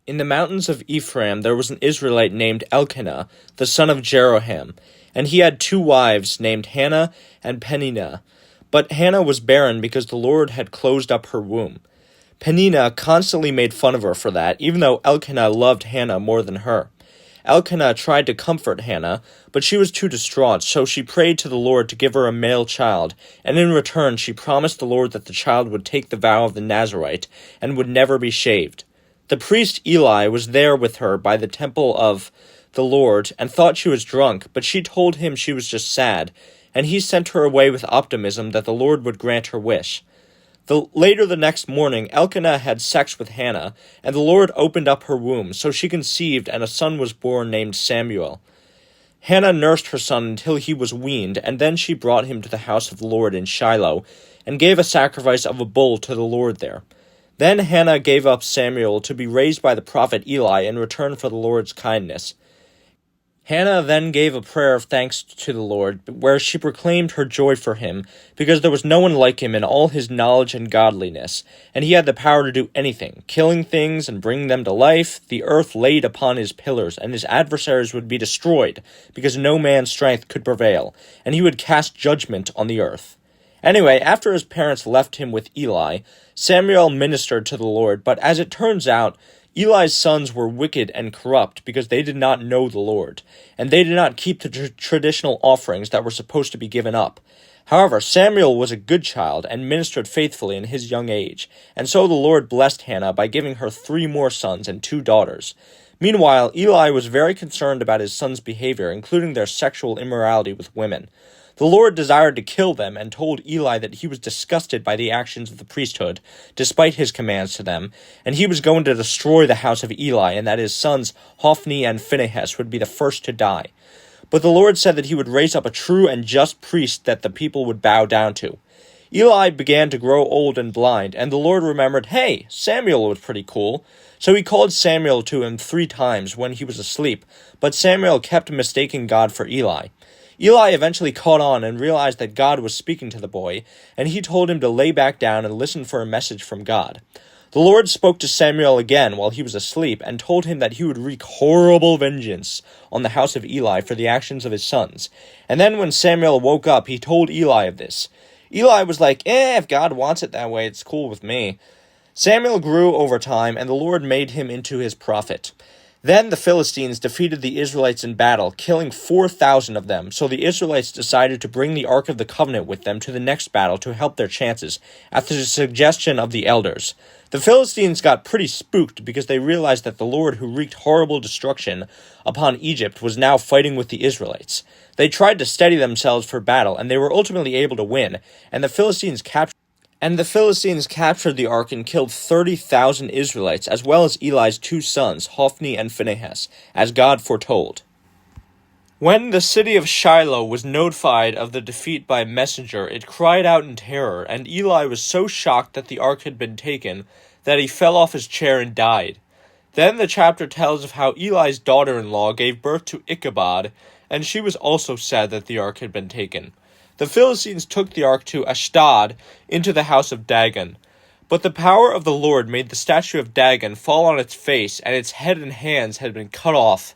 In the mountains of Ephraim there was an Israelite named Elkanah, the son of Jeroham, and he had 2 wives named Hannah and Peninnah. But Hannah was barren because the Lord had closed up her womb. Peninnah constantly made fun of her for that, even though Elkanah loved Hannah more than her. Elkanah tried to comfort Hannah, but she was too distraught, so she prayed to the Lord to give her a male child, and in return she promised the Lord that the child would take the vow of the Nazirite and would never be shaved. The priest Eli was there with her by the temple of the Lord and thought she was drunk, but she told him she was just sad, and he sent her away with optimism that the Lord would grant her wish. Later the next morning, Elkanah had sex with Hannah, and the Lord opened up her womb, so she conceived, and a son was born named Samuel. Hannah nursed her son until he was weaned, and then she brought him to the house of the Lord in Shiloh, and gave a sacrifice of a bull to the Lord there. Then Hannah gave up Samuel to be raised by the prophet Eli in return for the Lord's kindness. Hannah then gave a prayer of thanks to the Lord, where she proclaimed her joy for him, because there was no one like him in all his knowledge and godliness, and he had the power to do anything, killing things and bringing them to life. The earth laid upon his pillars, and his adversaries would be destroyed, because no man's strength could prevail, and he would cast judgment on the earth. Anyway, after his parents left him with Eli, Samuel ministered to the Lord, but as it turns out, Eli's sons were wicked and corrupt because they did not know the Lord, and they did not keep the traditional offerings that were supposed to be given up. However, Samuel was a good child and ministered faithfully in his young age, and so the Lord blessed Hannah by giving her 3 more sons and 2 daughters. Meanwhile, Eli was very concerned about his sons' behavior, including their sexual immorality with women. The Lord desired to kill them and told Eli that he was disgusted by the actions of the priesthood, despite his commands to them, and he was going to destroy the house of Eli, and that his sons Hophni and Phinehas would be the first to die. But the Lord said that he would raise up a true and just priest that the people would bow down to. Eli began to grow old and blind, and the Lord remembered, hey, Samuel was pretty cool. So he called Samuel to him 3 times when he was asleep, but Samuel kept mistaking God for Eli. Eli eventually caught on and realized that God was speaking to the boy, and he told him to lay back down and listen for a message from God. The Lord spoke to Samuel again while he was asleep and told him that he would wreak horrible vengeance on the house of Eli for the actions of his sons. And then when Samuel woke up, he told Eli of this. Eli was like, if God wants it that way, it's cool with me. Samuel grew over time, and the Lord made him into his prophet. Then the Philistines defeated the Israelites in battle, killing 4,000 of them, so the Israelites decided to bring the Ark of the Covenant with them to the next battle to help their chances, at the suggestion of the elders. The Philistines got pretty spooked because they realized that the Lord who wreaked horrible destruction upon Egypt was now fighting with the Israelites. They tried to steady themselves for battle, and they were ultimately able to win, and the Philistines captured the ark and killed 30,000 Israelites, as well as Eli's 2 sons, Hophni and Phinehas, as God foretold. When the city of Shiloh was notified of the defeat by messenger, it cried out in terror, and Eli was so shocked that the ark had been taken that he fell off his chair and died. Then the chapter tells of how Eli's daughter-in-law gave birth to Ichabod, and she was also sad that the ark had been taken. The Philistines took the ark to Ashdod into the house of Dagon. But the power of the Lord made the statue of Dagon fall on its face, and its head and hands had been cut off.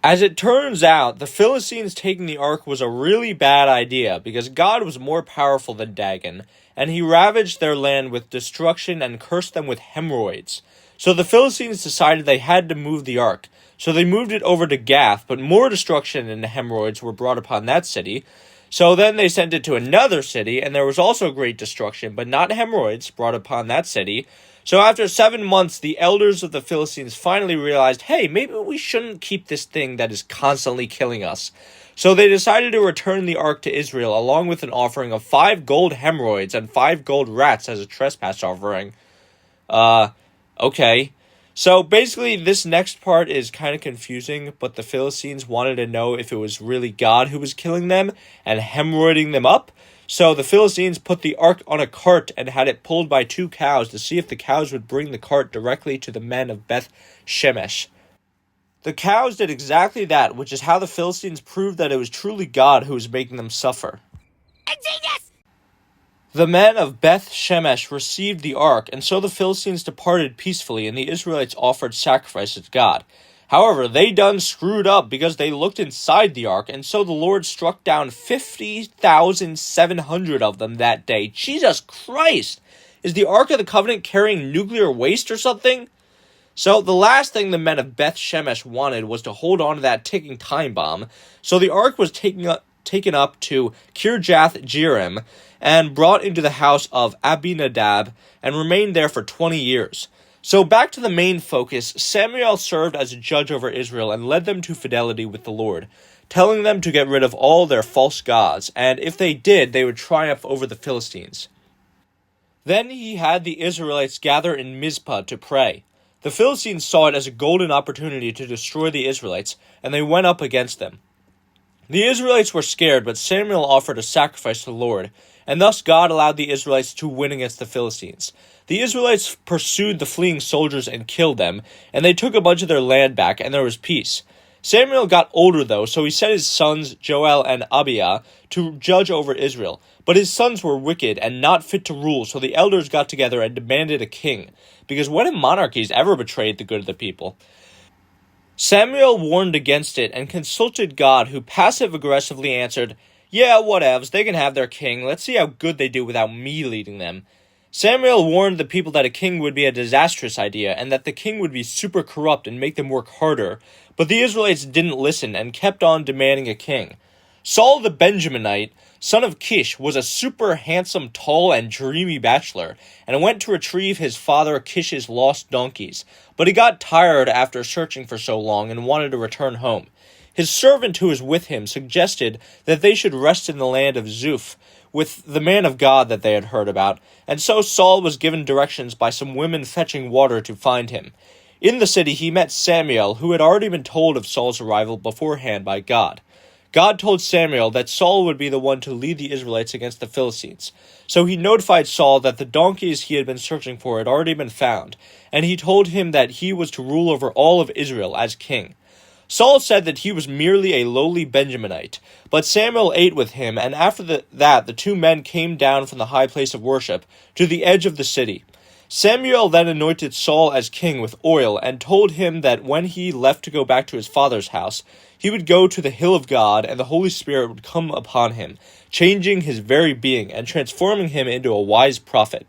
As it turns out, the Philistines taking the ark was a really bad idea, because God was more powerful than Dagon, and he ravaged their land with destruction and cursed them with hemorrhoids. So the Philistines decided they had to move the ark. So they moved it over to Gath, but more destruction and hemorrhoids were brought upon that city. So then they sent it to another city, and there was also great destruction, but not hemorrhoids, brought upon that city. So after 7 months, the elders of the Philistines finally realized, hey, maybe we shouldn't keep this thing that is constantly killing us. So they decided to return the ark to Israel, along with an offering of 5 gold hemorrhoids and 5 gold rats as a trespass offering. Okay. So basically, this next part is kind of confusing, but the Philistines wanted to know if it was really God who was killing them and hemorrhoiding them up. So the Philistines put the ark on a cart and had it pulled by 2 cows to see if the cows would bring the cart directly to the men of Beth Shemesh. The cows did exactly that, which is how the Philistines proved that it was truly God who was making them suffer. A genius! The men of Beth Shemesh received the ark, and so the Philistines departed peacefully, and the Israelites offered sacrifices to God. However, they done screwed up because they looked inside the ark, and so the Lord struck down 50,700 of them that day. Jesus Christ! Is the Ark of the Covenant carrying nuclear waste or something? So the last thing the men of Beth Shemesh wanted was to hold on to that ticking time bomb. So the ark was taken up to Kirjath Jearim and brought into the house of Abinadab and remained there for 20 years. So back to the main focus, Samuel served as a judge over Israel and led them to fidelity with the Lord, telling them to get rid of all their false gods, and if they did, they would triumph over the Philistines. Then he had the Israelites gather in Mizpah to pray. The Philistines saw it as a golden opportunity to destroy the Israelites, and they went up against them. The Israelites were scared, but Samuel offered a sacrifice to the Lord, and thus God allowed the Israelites to win against the Philistines. The Israelites pursued the fleeing soldiers and killed them, and they took a bunch of their land back, and there was peace. Samuel got older, though, so he set his sons Joel and Abiah to judge over Israel. But his sons were wicked and not fit to rule, so the elders got together and demanded a king, because when have monarchies ever betrayed the good of the people? Samuel warned against it and consulted God, who passive-aggressively answered, "Yeah, whatevs, they can have their king. Let's see how good they do without me leading them." Samuel warned the people that a king would be a disastrous idea, and that the king would be super corrupt and make them work harder, but the Israelites didn't listen and kept on demanding a king. Saul the Benjaminite, son of Kish, was a super handsome, tall, and dreamy bachelor, and went to retrieve his father Kish's lost donkeys, but he got tired after searching for so long and wanted to return home. His servant who was with him suggested that they should rest in the land of Zuph, with the man of God that they had heard about, and so Saul was given directions by some women fetching water to find him. In the city he met Samuel, who had already been told of Saul's arrival beforehand by God. God told Samuel that Saul would be the one to lead the Israelites against the Philistines. So he notified Saul that the donkeys he had been searching for had already been found, and he told him that he was to rule over all of Israel as king. Saul said that he was merely a lowly Benjaminite, but Samuel ate with him, and after that the two men came down from the high place of worship to the edge of the city. Samuel then anointed Saul as king with oil, and told him that when he left to go back to his father's house, he would go to the hill of God, and the Holy Spirit would come upon him, changing his very being and transforming him into a wise prophet.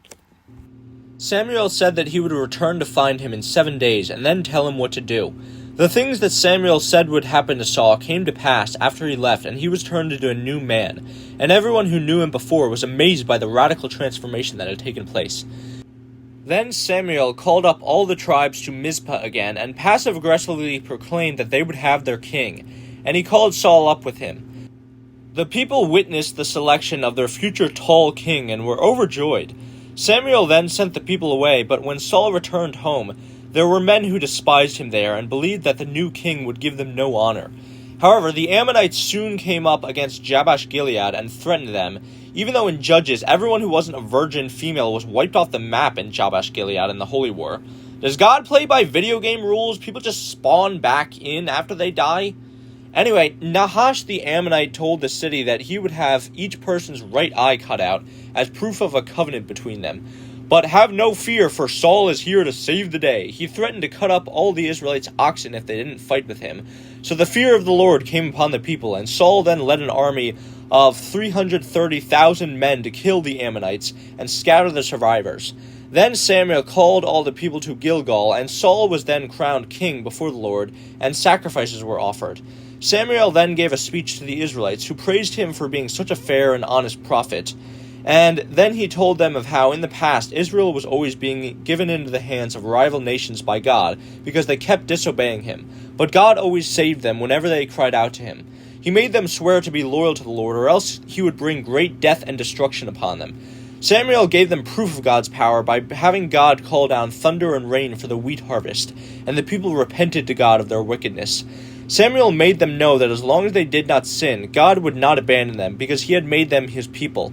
Samuel said that he would return to find him in 7 days, and then tell him what to do. The things that Samuel said would happen to Saul came to pass after he left, and he was turned into a new man, and everyone who knew him before was amazed by the radical transformation that had taken place. Then Samuel called up all the tribes to Mizpah again, and passive-aggressively proclaimed that they would have their king, and he called Saul up with him. The people witnessed the selection of their future tall king and were overjoyed. Samuel then sent the people away, but when Saul returned home, there were men who despised him there and believed that the new king would give them no honor. However, the Ammonites soon came up against Jabesh-Gilead and threatened them, even though in Judges, everyone who wasn't a virgin female was wiped off the map in Jabesh-Gilead in the Holy War. Does God play by video game rules? People just spawn back in after they die? Anyway, Nahash the Ammonite told the city that he would have each person's right eye cut out as proof of a covenant between them. But have no fear, for Saul is here to save the day. He threatened to cut up all the Israelites' oxen if they didn't fight with him. So the fear of the Lord came upon the people, and Saul then led an army of 330,000 men to kill the Ammonites and scatter the survivors. Then Samuel called all the people to Gilgal, and Saul was then crowned king before the Lord, and sacrifices were offered. Samuel then gave a speech to the Israelites, who praised him for being such a fair and honest prophet. And then he told them of how in the past Israel was always being given into the hands of rival nations by God because they kept disobeying him. But God always saved them whenever they cried out to him. He made them swear to be loyal to the Lord, or else he would bring great death and destruction upon them. Samuel gave them proof of God's power by having God call down thunder and rain for the wheat harvest, and the people repented to God of their wickedness. Samuel made them know that as long as they did not sin, God would not abandon them, because he had made them his people.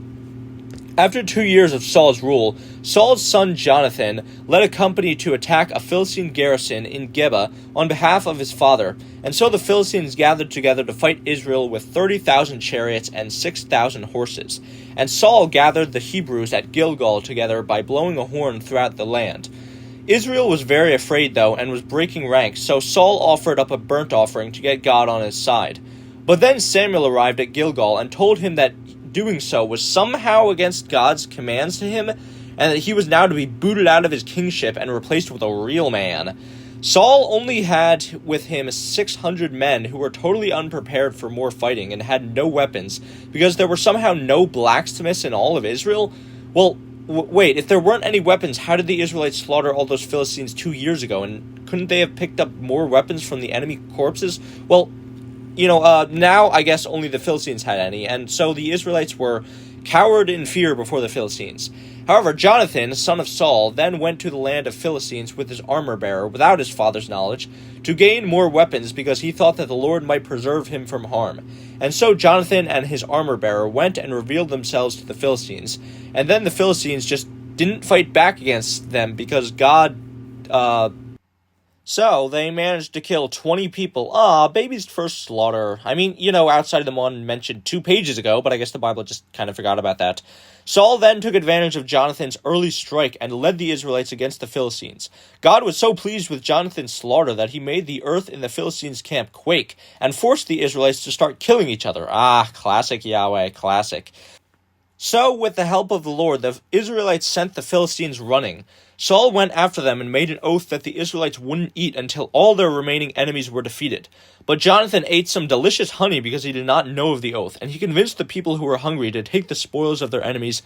After 2 years of Saul's rule, Saul's son Jonathan led a company to attack a Philistine garrison in Geba on behalf of his father, and so the Philistines gathered together to fight Israel with 30,000 chariots and 6,000 horses. And Saul gathered the Hebrews at Gilgal together by blowing a horn throughout the land. Israel was very afraid, though, and was breaking ranks, so Saul offered up a burnt offering to get God on his side. But then Samuel arrived at Gilgal and told him that doing so was somehow against God's commands to him, and that he was now to be booted out of his kingship and replaced with a real man. Saul only had with him 600 men who were totally unprepared for more fighting and had no weapons, because there were somehow no blacksmiths in all of Israel. Well, wait, if there weren't any weapons, how did the Israelites slaughter all those Philistines 2 years ago, and couldn't they have picked up more weapons from the enemy corpses? Well, now I guess only the Philistines had any, and so the Israelites were cowered in fear before the Philistines. However, Jonathan, son of Saul, then went to the land of Philistines with his armor-bearer, without his father's knowledge, to gain more weapons because he thought that the Lord might preserve him from harm. And so Jonathan and his armor-bearer went and revealed themselves to the Philistines, and then the Philistines just didn't fight back against them because God, So, they managed to kill 20 people. Baby's first slaughter. I mean, outside of the one mentioned 2 pages ago, but I guess the Bible just kind of forgot about that. Saul then took advantage of Jonathan's early strike and led the Israelites against the Philistines. God was so pleased with Jonathan's slaughter that he made the earth in the Philistines' camp quake and forced the Israelites to start killing each other. Classic Yahweh, classic. So, with the help of the Lord, the Israelites sent the Philistines running. Saul went after them and made an oath that the Israelites wouldn't eat until all their remaining enemies were defeated. But Jonathan ate some delicious honey because he did not know of the oath, and he convinced the people who were hungry to take the spoils of their enemies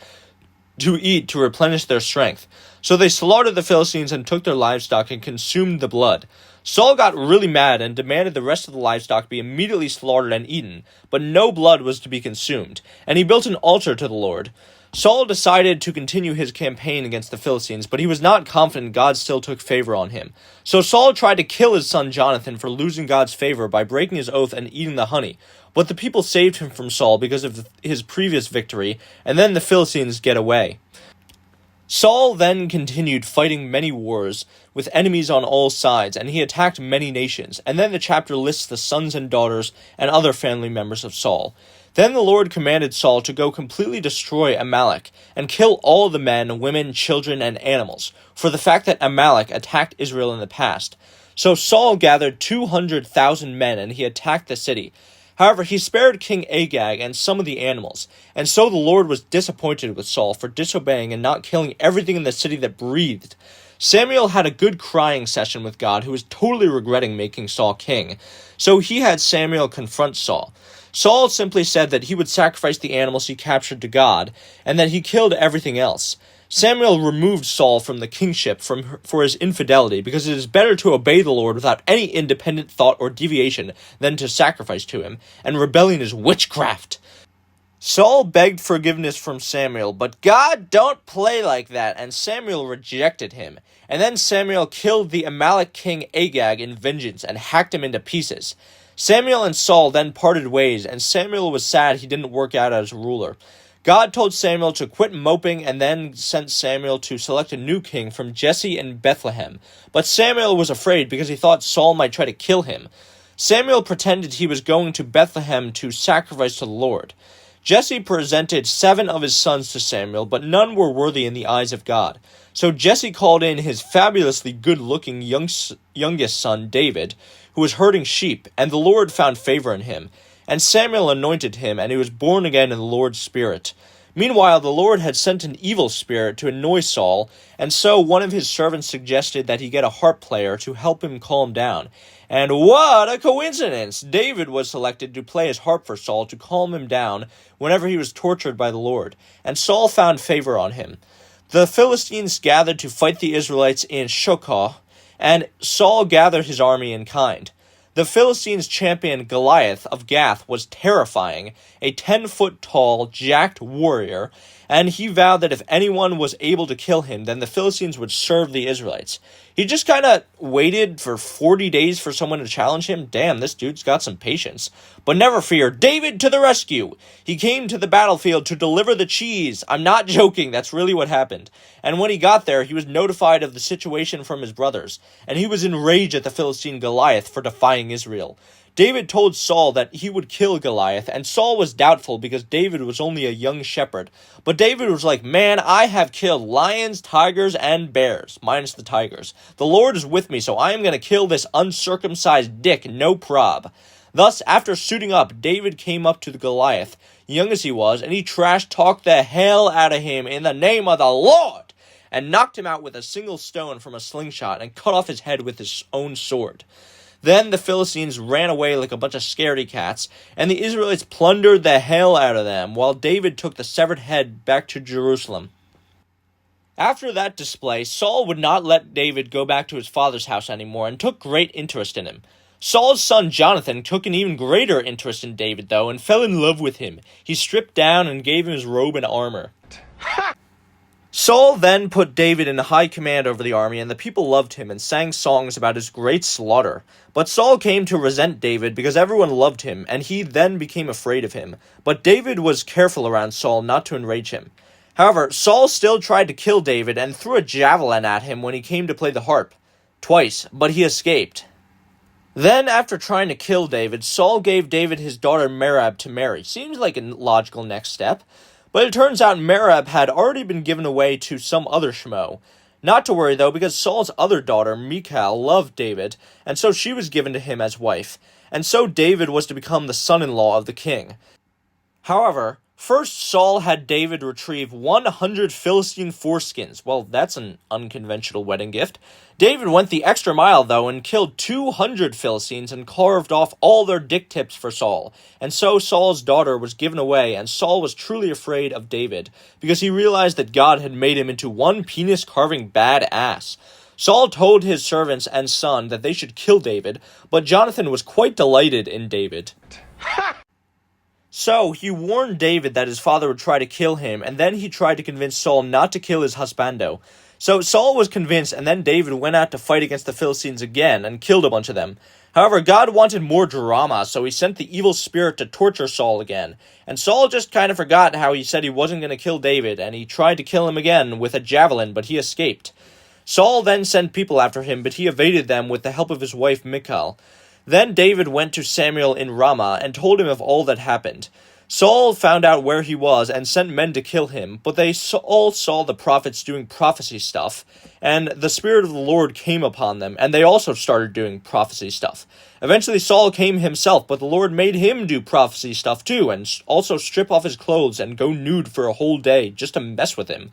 to eat to replenish their strength. So they slaughtered the Philistines and took their livestock and consumed the blood. Saul got really mad and demanded the rest of the livestock be immediately slaughtered and eaten, but no blood was to be consumed, and he built an altar to the Lord. Saul decided to continue his campaign against the Philistines, but he was not confident God still took favor on him. So Saul tried to kill his son Jonathan for losing God's favor by breaking his oath and eating the honey. But the people saved him from Saul because of his previous victory, and then the Philistines get away. Saul then continued fighting many wars with enemies on all sides, and he attacked many nations. And then the chapter lists the sons and daughters and other family members of Saul. Then the Lord commanded Saul to go completely destroy Amalek and kill all the men, women, children, and animals, for the fact that Amalek attacked Israel in the past. So Saul gathered 200,000 men and he attacked the city. However, he spared King Agag and some of the animals, and so the Lord was disappointed with Saul for disobeying and not killing everything in the city that breathed. Samuel had a good crying session with God, who was totally regretting making Saul king. So he had Samuel confront Saul. Saul simply said that he would sacrifice the animals he captured to God, and that he killed everything else. Samuel removed Saul from the kingship for his infidelity, because it is better to obey the Lord without any independent thought or deviation than to sacrifice to him, and rebellion is witchcraft. Saul begged forgiveness from Samuel, but God don't play like that, and Samuel rejected him. And then Samuel killed the Amalek king Agag in vengeance and hacked him into pieces. Samuel and Saul then parted ways, and Samuel was sad he didn't work out as ruler. God told Samuel to quit moping and then sent Samuel to select a new king from Jesse and Bethlehem. But Samuel was afraid because he thought Saul might try to kill him. Samuel pretended he was going to Bethlehem to sacrifice to the Lord. Jesse presented 7 of his sons to Samuel, but none were worthy in the eyes of God. So Jesse called in his fabulously good-looking youngest son, David, who was herding sheep, and the Lord found favor in him. And Samuel anointed him, and he was born again in the Lord's Spirit. Meanwhile, the Lord had sent an evil spirit to annoy Saul, and so one of his servants suggested that he get a harp player to help him calm down. And what a coincidence! David was selected to play his harp for Saul to calm him down whenever he was tortured by the Lord, and Saul found favor on him. The Philistines gathered to fight the Israelites in Shochoh, and Saul gathered his army in kind. The Philistines' champion Goliath of Gath was terrifying, a 10-foot-tall, jacked warrior, and he vowed that if anyone was able to kill him, then the Philistines would serve the Israelites. He just kind of waited for 40 days for someone to challenge him. Damn, this dude's got some patience. But never fear, David to the rescue. He came to the battlefield to deliver the cheese. I'm not joking, that's really what happened. And when he got there, he was notified of the situation from his brothers, and he was enraged at the Philistine Goliath for defying Israel. David told Saul that he would kill Goliath, and Saul was doubtful because David was only a young shepherd. But David was like, man, I have killed lions, tigers, and bears, minus the tigers. The Lord is with me, so I am going to kill this uncircumcised dick, no prob. Thus, after suiting up, David came up to the Goliath, young as he was, and he trash-talked the hell out of him in the name of the Lord, and knocked him out with a single stone from a slingshot and cut off his head with his own sword. Then the Philistines ran away like a bunch of scaredy cats, and the Israelites plundered the hell out of them, while David took the severed head back to Jerusalem. After that display, Saul would not let David go back to his father's house anymore, and took great interest in him. Saul's son Jonathan took an even greater interest in David, though, and fell in love with him. He stripped down and gave him his robe and armor. Saul then put David in high command over the army, and the people loved him and sang songs about his great slaughter. But Saul came to resent David because everyone loved him, and he then became afraid of him. But David was careful around Saul not to enrage him. However, Saul still tried to kill David and threw a javelin at him when he came to play the harp. Twice, but he escaped. Then, after trying to kill David, Saul gave David his daughter Merab to marry. Seems like a logical next step. But it turns out Merab had already been given away to some other schmo. Not to worry, though, because Saul's other daughter, Michal, loved David, and so she was given to him as wife. And so David was to become the son-in-law of the king. However, first Saul had David retrieve 100 Philistine foreskins. Well, that's an unconventional wedding gift. David went the extra mile, though, and killed 200 Philistines and carved off all their dick tips for Saul. And so Saul's daughter was given away, and Saul was truly afraid of David, because he realized that God had made him into one penis-carving badass. Saul told his servants and son that they should kill David, but Jonathan was quite delighted in David. So, he warned David that his father would try to kill him, and then he tried to convince Saul not to kill his husbando. So, Saul was convinced, and then David went out to fight against the Philistines again, and killed a bunch of them. However, God wanted more drama, so he sent the evil spirit to torture Saul again. And Saul just kind of forgot how he said he wasn't going to kill David, and he tried to kill him again with a javelin, but he escaped. Saul then sent people after him, but he evaded them with the help of his wife Michal. Then David went to Samuel in Ramah and told him of all that happened. Saul found out where he was and sent men to kill him, but they all saw the prophets doing prophecy stuff, and the Spirit of the Lord came upon them, and they also started doing prophecy stuff. Eventually Saul came himself, but the Lord made him do prophecy stuff too, and also strip off his clothes and go nude for a whole day just to mess with him.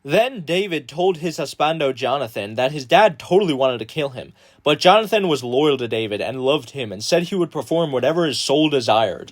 Then David told his husbando Jonathan that his dad totally wanted to kill him, but Jonathan was loyal to David and loved him and said he would perform whatever his soul desired.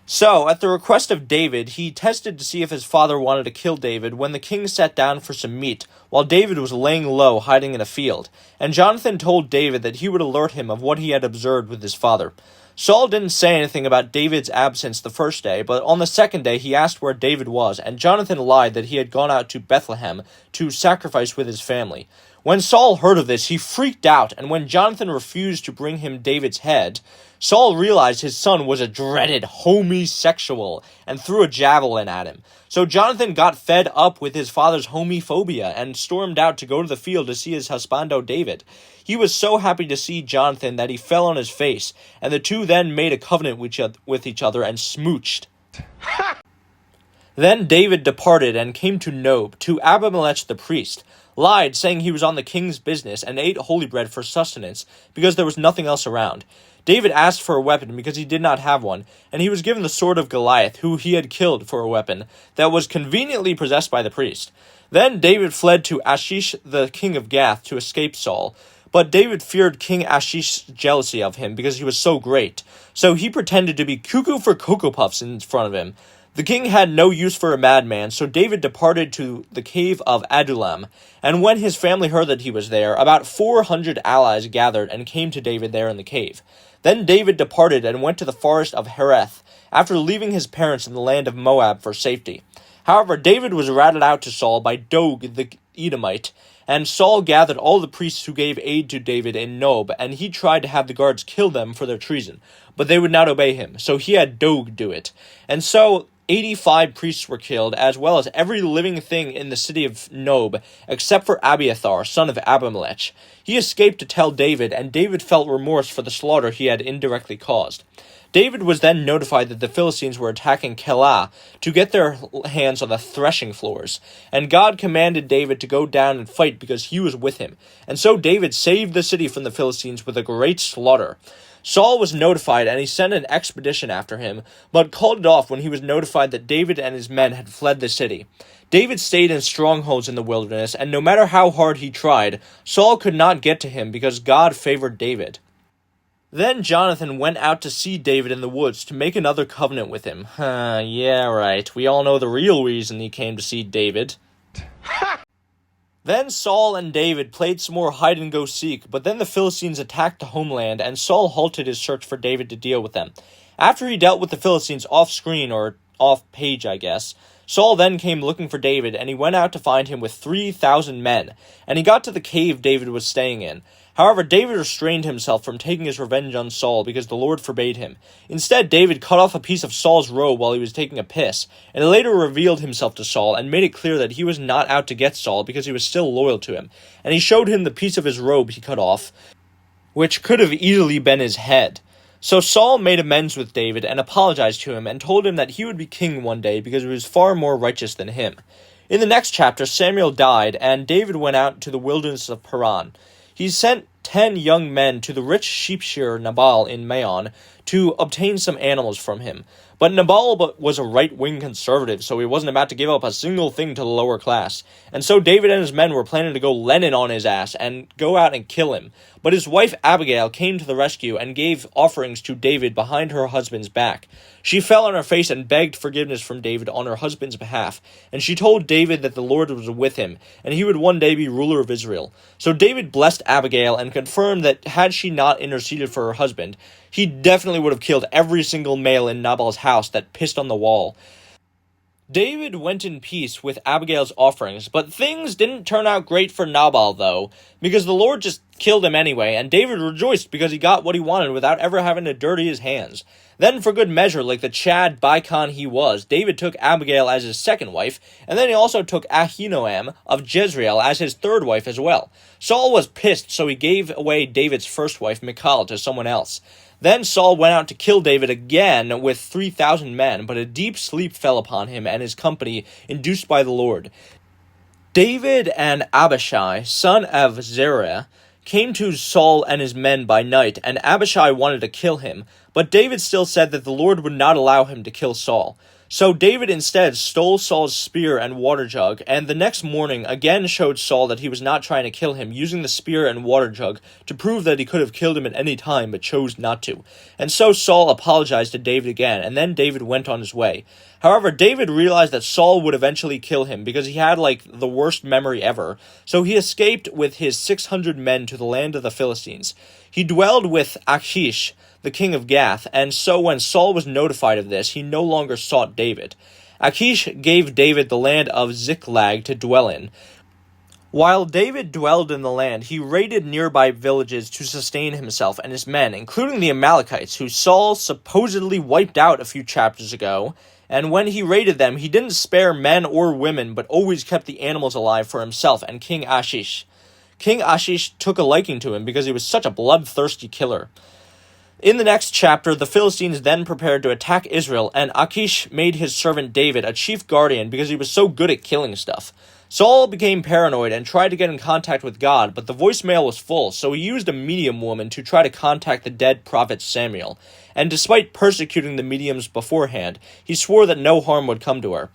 So, at the request of David, he tested to see if his father wanted to kill David when the king sat down for some meat, while David was laying low hiding in a field, and Jonathan told David that he would alert him of what he had observed with his father. Saul didn't say anything about David's absence the first day, but on the second day he asked where David was, and Jonathan lied that he had gone out to Bethlehem to sacrifice with his family. When Saul heard of this, he freaked out, and when Jonathan refused to bring him David's head, Saul realized his son was a dreaded homosexual and threw a javelin at him. So Jonathan got fed up with his father's homophobia and stormed out to go to the field to see his husbando David. He was so happy to see Jonathan that he fell on his face, and the two then made a covenant with each other and smooched. Then David departed and came to Nob, to Abimelech the priest, lied, saying he was on the king's business, and ate holy bread for sustenance, because there was nothing else around. David asked for a weapon because he did not have one, and he was given the sword of Goliath, who he had killed, for a weapon that was conveniently possessed by the priest. Then David fled to Achish the king of Gath to escape Saul, but David feared King Achish's jealousy of him because he was so great, so he pretended to be cuckoo for Cocoa Puffs in front of him. The king had no use for a madman, so David departed to the cave of Adullam, and when his family heard that he was there, about 400 allies gathered and came to David there in the cave. Then David departed and went to the forest of Hereth, after leaving his parents in the land of Moab for safety. However, David was ratted out to Saul by Dog the Edomite, And Saul gathered all the priests who gave aid to David in Nob, and he tried to have the guards kill them for their treason. But they would not obey him, so he had Doeg do it. And so 85 priests were killed, as well as every living thing in the city of Nob, except for Abiathar, son of Abimelech. He escaped to tell David, and David felt remorse for the slaughter he had indirectly caused. David was then notified that the Philistines were attacking Keilah to get their hands on the threshing floors, and God commanded David to go down and fight because he was with him. And so David saved the city from the Philistines with a great slaughter. Saul was notified, and he sent an expedition after him, but called it off when he was notified that David and his men had fled the city. David stayed in strongholds in the wilderness, and no matter how hard he tried, Saul could not get to him because God favored David. Then Jonathan went out to see David in the woods to make another covenant with him. Yeah, right. We all know the real reason he came to see David. Then Saul and David played some more hide-and-go-seek, but then the Philistines attacked the homeland, and Saul halted his search for David to deal with them. After he dealt with the Philistines off-screen, or off-page, I guess, Saul then came looking for David, and he went out to find him with 3,000 men, and he got to the cave David was staying in. However, David restrained himself from taking his revenge on Saul because the Lord forbade him. Instead, David cut off a piece of Saul's robe while he was taking a piss, and later revealed himself to Saul and made it clear that he was not out to get Saul because he was still loyal to him. And he showed him the piece of his robe he cut off, which could have easily been his head. So Saul made amends with David and apologized to him and told him that he would be king one day because he was far more righteous than him. In the next chapter, Samuel died, and David went out to the wilderness of Paran. He sent 10 young men to the rich sheep shearer Nabal in Maon to obtain some animals from him. But Nabal was a right-wing conservative, so he wasn't about to give up a single thing to the lower class. And so David and his men were planning to go Lenin on his ass and go out and kill him. But his wife Abigail came to the rescue and gave offerings to David behind her husband's back. She fell on her face and begged forgiveness from David on her husband's behalf, and she told David that the Lord was with him, and he would one day be ruler of Israel. So David blessed Abigail and confirmed that had she not interceded for her husband, he definitely would have killed every single male in Nabal's house that pissed on the wall. David went in peace with Abigail's offerings, but things didn't turn out great for Nabal, though, because the Lord just killed him anyway, and David rejoiced because he got what he wanted without ever having to dirty his hands. Then, for good measure, like the Chad Bicon he was, David took Abigail as his second wife, and then he also took Ahinoam of Jezreel as his third wife as well. Saul was pissed, so he gave away David's first wife, Michal, to someone else. Then Saul went out to kill David again with 3,000 men, but a deep sleep fell upon him and his company, induced by the Lord. David and Abishai, son of Zeruiah, came to Saul and his men by night, and Abishai wanted to kill him, but David still said that the Lord would not allow him to kill Saul. So David instead stole Saul's spear and water jug, and the next morning again showed Saul that he was not trying to kill him, using the spear and water jug to prove that he could have killed him at any time, but chose not to. And so Saul apologized to David again, and then David went on his way. However, David realized that Saul would eventually kill him because he had, the worst memory ever, so he escaped with his 600 men to the land of the Philistines. He dwelled with Achish, the king of Gath, and so when Saul was notified of this, he no longer sought David. Achish gave David the land of Ziklag to dwell in. While David dwelled in the land, he raided nearby villages to sustain himself and his men, including the Amalekites, who Saul supposedly wiped out a few chapters ago, and when he raided them, he didn't spare men or women, but always kept the animals alive for himself and King Achish. King Achish took a liking to him because he was such a bloodthirsty killer. In the next chapter, the Philistines then prepared to attack Israel, and Achish made his servant David a chief guardian because he was so good at killing stuff. Saul became paranoid and tried to get in contact with God, but the voicemail was full, so he used a medium woman to try to contact the dead prophet Samuel. And despite persecuting the mediums beforehand, he swore that no harm would come to her.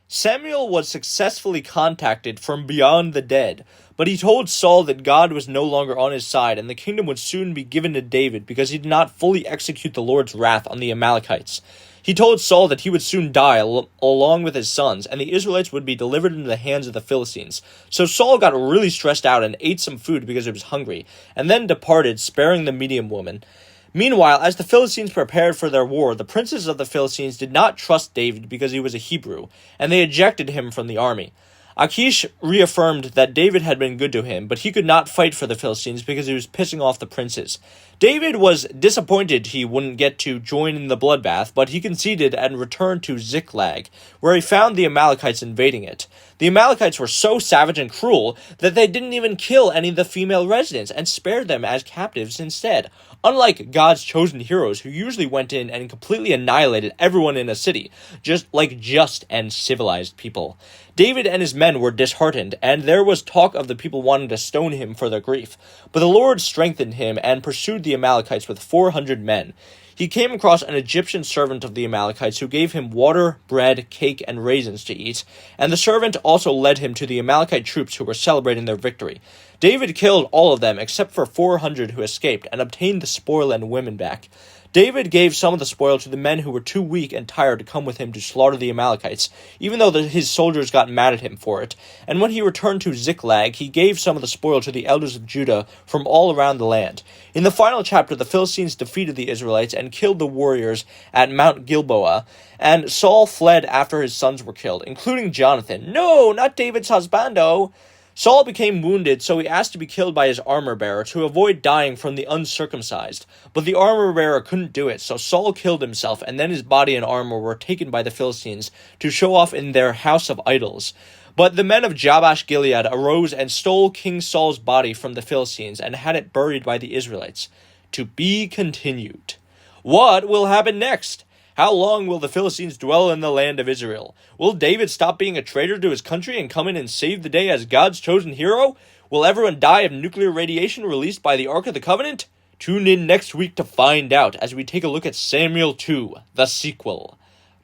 Samuel was successfully contacted from beyond the dead, but he told Saul that God was no longer on his side and the kingdom would soon be given to David because he did not fully execute the Lord's wrath on the Amalekites. He told Saul that he would soon die along with his sons, and the Israelites would be delivered into the hands of the Philistines. So Saul got really stressed out and ate some food because he was hungry, and then departed, sparing the medium woman. Meanwhile, as the Philistines prepared for their war, the princes of the Philistines did not trust David because he was a Hebrew, and they ejected him from the army. Achish reaffirmed that David had been good to him, but he could not fight for the Philistines because he was pissing off the princes. David was disappointed he wouldn't get to join in the bloodbath, but he conceded and returned to Ziklag, where he found the Amalekites invading it. The Amalekites were so savage and cruel that they didn't even kill any of the female residents and spared them as captives instead. Unlike God's chosen heroes, who usually went in and completely annihilated everyone in a city, just and civilized people. David and his men were disheartened, and there was talk of the people wanting to stone him for their grief. But the Lord strengthened him and pursued the Amalekites with 400 men. He came across an Egyptian servant of the Amalekites who gave him water, bread, cake, and raisins to eat, and the servant also led him to the Amalekite troops who were celebrating their victory. David killed all of them except for 400 who escaped and obtained the spoil and women back. David gave some of the spoil to the men who were too weak and tired to come with him to slaughter the Amalekites, even though his soldiers got mad at him for it. And when he returned to Ziklag, he gave some of the spoil to the elders of Judah from all around the land. In the final chapter, the Philistines defeated the Israelites and killed the warriors at Mount Gilboa, and Saul fled after his sons were killed, including Jonathan. No, not David's husbando! Saul became wounded, so he asked to be killed by his armor-bearer to avoid dying from the uncircumcised. But the armor-bearer couldn't do it, so Saul killed himself, and then his body and armor were taken by the Philistines to show off in their house of idols. But the men of Jabesh Gilead arose and stole King Saul's body from the Philistines and had it buried by the Israelites. To be continued. What will happen next? How long will the Philistines dwell in the land of Israel? Will David stop being a traitor to his country and come in and save the day as God's chosen hero? Will everyone die of nuclear radiation released by the Ark of the Covenant? Tune in next week to find out as we take a look at Samuel 2, the sequel.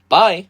Bye!